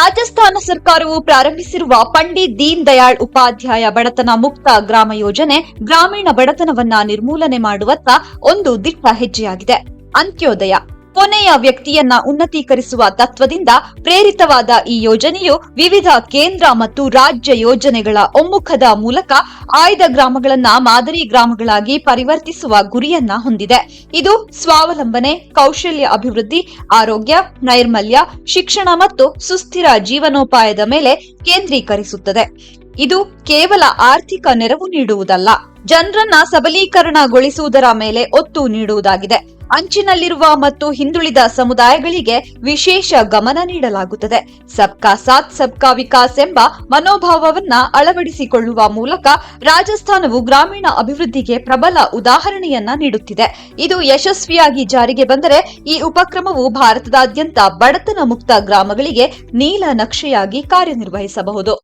ರಾಜಸ್ಥಾನ ಸರ್ಕಾರವು ಪ್ರಾರಂಭಿಸಿರುವ ಪಂಡಿತ್ ದೀನ್ ದಯಾಳ್ ಉಪಾಧ್ಯಾಯ ಬಡತನ ಮುಕ್ತ ಗ್ರಾಮ ಯೋಜನೆ ಗ್ರಾಮೀಣ ಬಡತನವನ್ನ ನಿರ್ಮೂಲನೆ ಮಾಡುವತ್ತ ಒಂದು ದಿಟ್ಟ ಹೆಜ್ಜೆಯಾಗಿದೆ. ಅಂತ್ಯೋದಯ ಕೊನೆಯ ವ್ಯಕ್ತಿಯನ್ನ ಉನ್ನತೀಕರಿಸುವ ತತ್ವದಿಂದ ಪ್ರೇರಿತವಾದ ಈ ಯೋಜನೆಯು ವಿವಿಧ ಕೇಂದ್ರ ಮತ್ತು ರಾಜ್ಯ ಯೋಜನೆಗಳ ಒಮ್ಮುಖದ ಮೂಲಕ ಆಯ್ದ ಗ್ರಾಮಗಳನ್ನ ಮಾದರಿ ಗ್ರಾಮಗಳಾಗಿ ಪರಿವರ್ತಿಸುವ ಗುರಿಯನ್ನ ಹೊಂದಿದೆ. ಇದು ಸ್ವಾವಲಂಬನೆ, ಕೌಶಲ್ಯ ಅಭಿವೃದ್ಧಿ, ಆರೋಗ್ಯ, ನೈರ್ಮಲ್ಯ, ಶಿಕ್ಷಣ ಮತ್ತು ಸುಸ್ಥಿರ ಜೀವನೋಪಾಯದ ಮೇಲೆ ಕೇಂದ್ರೀಕರಿಸುತ್ತದೆ. ಇದು ಕೇವಲ ಆರ್ಥಿಕ ನೆರವು ನೀಡುವುದಲ್ಲ, ಜನರನ್ನ ಸಬಲೀಕರಣಗೊಳಿಸುವುದರ ಮೇಲೆ ಒತ್ತು ನೀಡುವುದಾಗಿದೆ. ಅಂಚಿನಲ್ಲಿರುವ ಮತ್ತು ಹಿಂದುಳಿದ ಸಮುದಾಯಗಳಿಗೆ ವಿಶೇಷ ಗಮನ ನೀಡಲಾಗುತ್ತದೆ. ಸಬ್ಕಾ ಸಾಥ್ ಸಬ್ಕಾ ವಿಕಾಸ್ ಎಂಬ ಮನೋಭಾವವನ್ನ ಅಳವಡಿಸಿಕೊಳ್ಳುವ ಮೂಲಕ ರಾಜಸ್ಥಾನವು ಗ್ರಾಮೀಣ ಅಭಿವೃದ್ಧಿಗೆ ಪ್ರಬಲ ಉದಾಹರಣೆಯನ್ನ ನೀಡುತ್ತಿದೆ. ಇದು ಯಶಸ್ವಿಯಾಗಿ ಜಾರಿಗೆ ಬಂದರೆ ಈ ಉಪಕ್ರಮವು ಭಾರತದಾದ್ಯಂತ ಬಡತನ ಮುಕ್ತ ಗ್ರಾಮಗಳಿಗೆ ನೀಲ ನಕ್ಷೆಯಾಗಿ ಕಾರ್ಯನಿರ್ವಹಿಸಬಹುದು.